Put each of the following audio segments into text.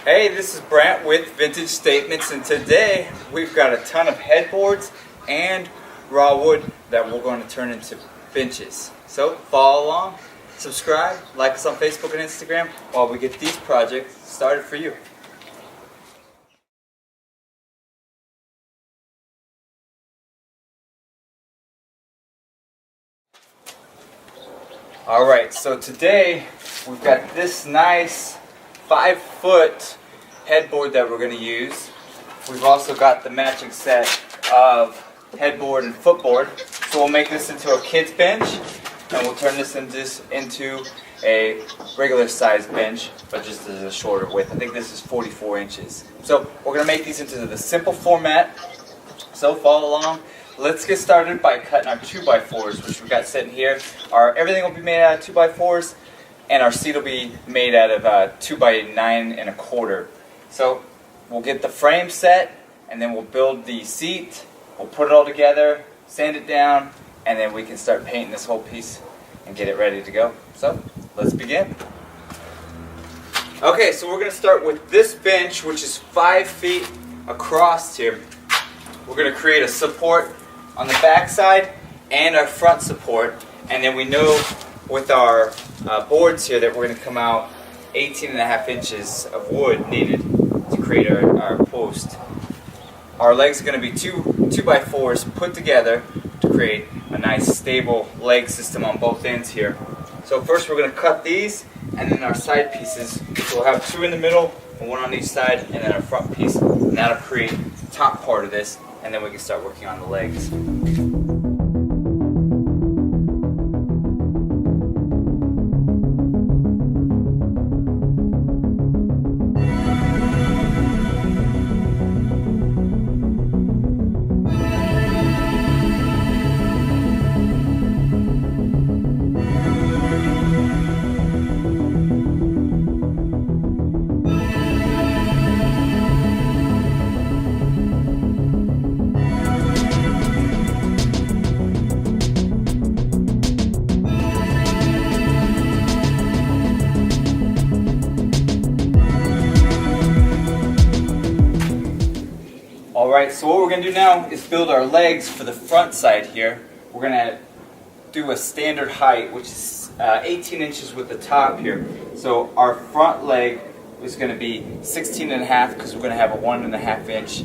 Hey, this is Brant with Vintage Statements, and today we've got a ton of headboards and raw wood that we're going to turn into benches. So follow along, subscribe, like us on Facebook and Instagram while we get these projects started for you. Alright, so today we've got this nice 5-foot headboard that we're going to use. We've also got the matching set of headboard and footboard. So we'll make this into a kid's bench, and we'll turn this into a regular sized bench, but just as a shorter width. I think this is 44 inches. So we're going to make these into the simple format. So follow along. Let's get started by cutting our 2x4s, which we've got sitting here. Everything will be made out of 2x4s, and our seat will be made out of 2x9 1/4. So we'll get the frame set, and then we'll build the seat. We'll put it all together, sand it down, and then we can start painting this whole piece and get it ready to go. So let's begin. Okay, so we're going to start with this bench, which is 5 feet across here. We're going to create a support on the back side and our front support, and then we know with our boards here that we're going to come out 18.5 inches of wood needed to create our post. Our legs are going to be 2x4s put together to create a nice stable leg system on both ends here. So first we're going to cut these, and then our side pieces. So we'll have 2 in the middle, and 1 on each side, and then our front piece. And that'll create the top part of this, and then we can start working on the legs. Alright, so what we're going to do now is build our legs for the front side here. We're going to do a standard height, which is 18 inches with the top here. So our front leg is going to be 16.5 because we're going to have a 1.5 inch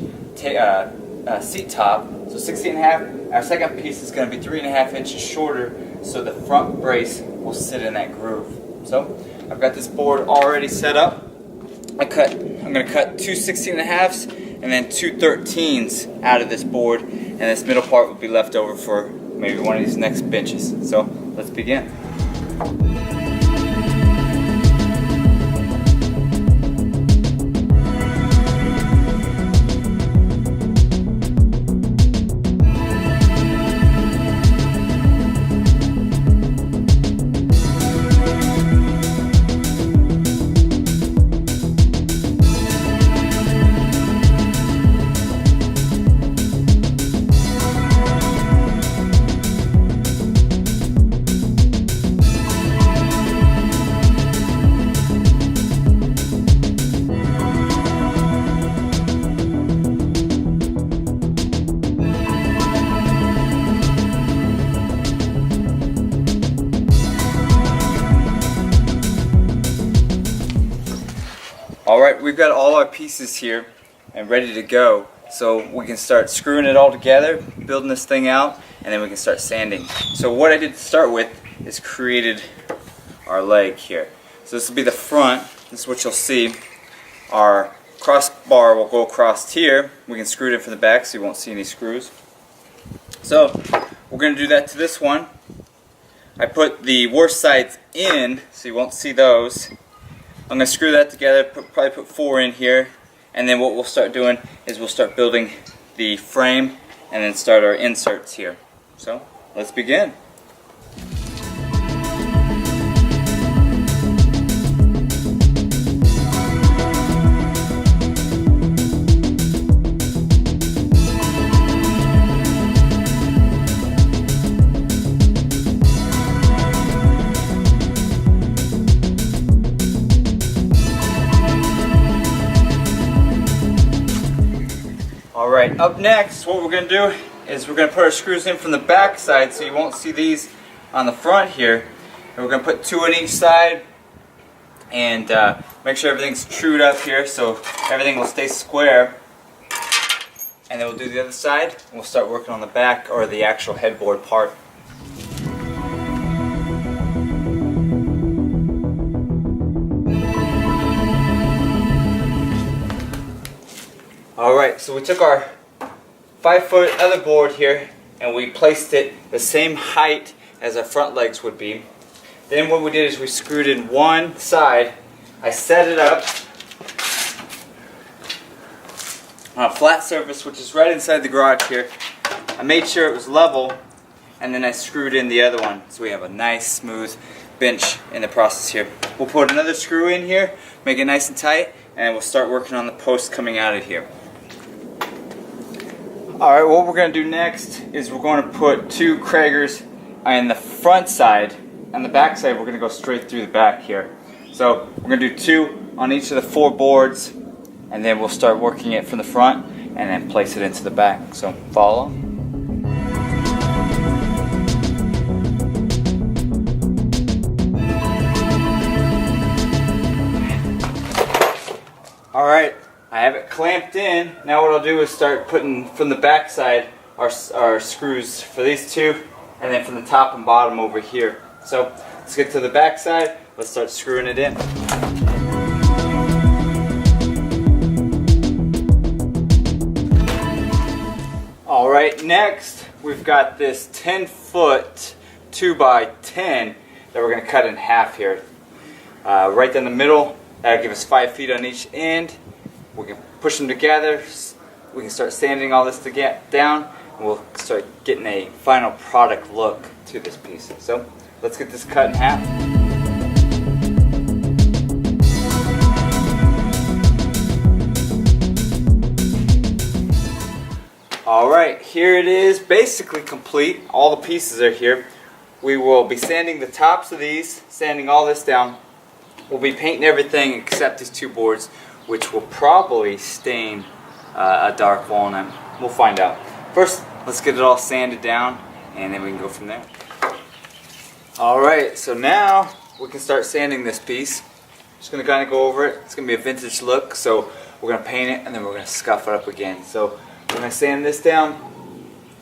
seat top. So 16.5. Our second piece is going to be 3.5 inches shorter, so the front brace will sit in that groove. So I've got this board already set up. I'm going to cut 2 16.5s and then 2 13s out of this board, and this middle part will be left over for maybe one of these next benches. So let's begin. Alright, we've got all our pieces here and ready to go, so we can start screwing it all together, building this thing out, and then we can start sanding. So what I did to start with is created our leg here. So this will be the front. This is what you'll see. Our crossbar will go across here. We can screw it in from the back so you won't see any screws. So we're going to do that to this one. I put the worst sides in so you won't see those. I'm going to screw that together, probably put 4 in here, and then what we'll start doing is we'll start building the frame and then start our inserts here. So let's begin. Alright, up next, what we're going to do is we're going to put our screws in from the back side so you won't see these on the front here. And we're going to put 2 on each side and make sure everything's trued up here so everything will stay square. And then we'll do the other side and we'll start working on the back or the actual headboard part. Alright, so we took our 5-foot other board here and we placed it the same height as our front legs would be. Then what we did is we screwed in one side. I set it up on a flat surface which is right inside the garage here. I made sure it was level and then I screwed in the other one so we have a nice smooth bench in the process here. We'll put another screw in here, make it nice and tight, and we'll start working on the post coming out of here. Alright, what we're going to do next is we're going to put 2 Kragers on the front side. On the back side we're going to go straight through the back here. So we're going to do 2 on each of the 4 boards and then we'll start working it from the front and then place it into the back. So follow. Alright, I have it clamped in. Now what I'll do is start putting from the back side our screws for these 2 and then from the top and bottom over here. So let's get to the back side, let's start screwing it in. Alright, next we've got this 10-foot 2x10 that we're going to cut in half here. Right down the middle, that'll give us 5 feet on each end. We can push them together, we can start sanding all this down, and we'll start getting a final product look to this piece. So let's get this cut in half. Alright, here it is, basically complete. All the pieces are here. We will be sanding the tops of these, sanding all this down. We'll be painting everything except these 2 boards, which will probably stain a dark walnut. We'll find out. First, let's get it all sanded down and then we can go from there. Alright, so now we can start sanding this piece. Just going to kind of go over it. It's going to be a vintage look, so we're going to paint it and then we're going to scuff it up again. So we're going to sand this down,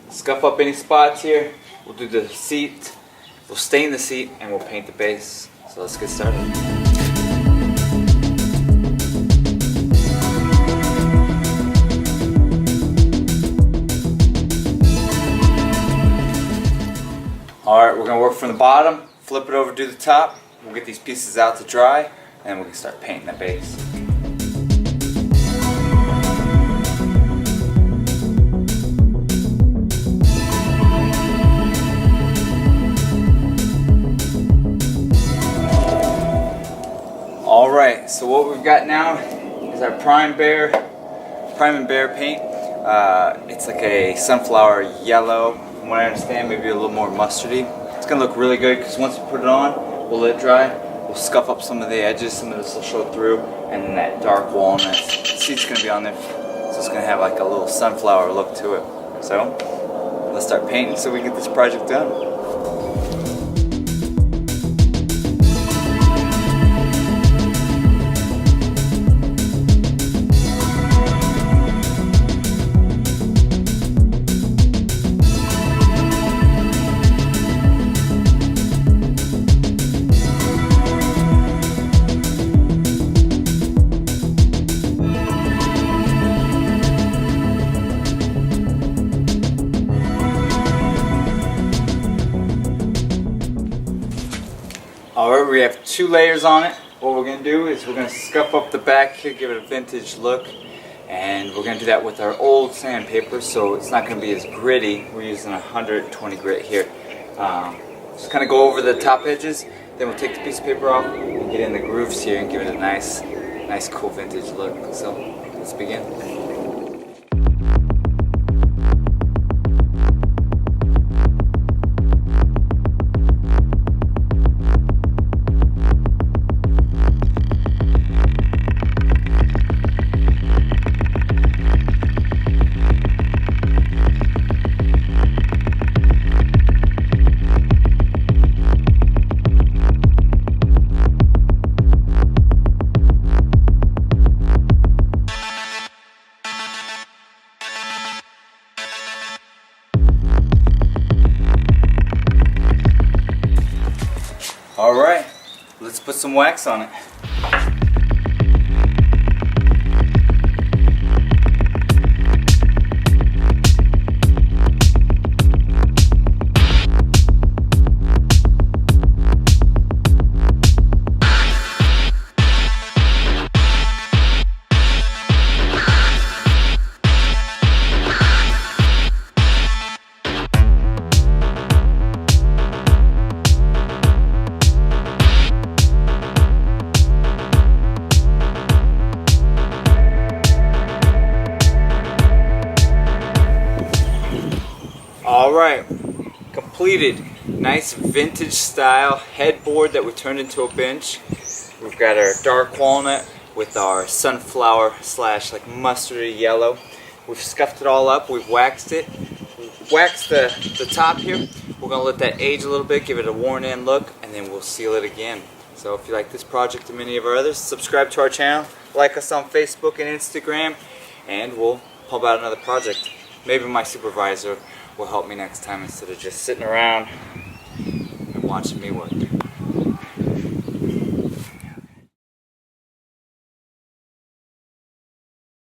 scuff up any spots here. We'll do the seat, we'll stain the seat, and we'll paint the base. So let's get started. Alright, we're going to work from the bottom, flip it over to the top. We'll get these pieces out to dry, and then we can start painting the base. Alright, so what we've got now is our Prime and Behr paint. It's like a sunflower yellow. From what I understand, maybe a little more mustardy. It's going to look really good because once we put it on, we'll let it dry, we'll scuff up some of the edges, some of this will show through, and then that dark walnut seat's going to be on there. So it's going to have like a little sunflower look to it. So let's start painting so we can get this project done. Alright, we have 2 layers on it. What we're going to do is we're going to scuff up the back here, give it a vintage look, and we're going to do that with our old sandpaper so it's not going to be as gritty. We're using 120 grit here. Just kind of go over the top edges, then we'll take the piece of paper off and get in the grooves here and give it a nice cool vintage look. So let's begin. some wax on it. Alright, completed. Nice vintage style headboard that we turned into a bench. We've got our dark walnut with our sunflower slash like mustardy yellow. We've scuffed it all up, we've waxed it. We've waxed the top here. We're going to let that age a little bit, give it a worn in look, and then we'll seal it again. So if you like this project and many of our others, subscribe to our channel, like us on Facebook and Instagram, and we'll pump out another project. Maybe my supervisor will help me next time instead of just sitting around and watching me work.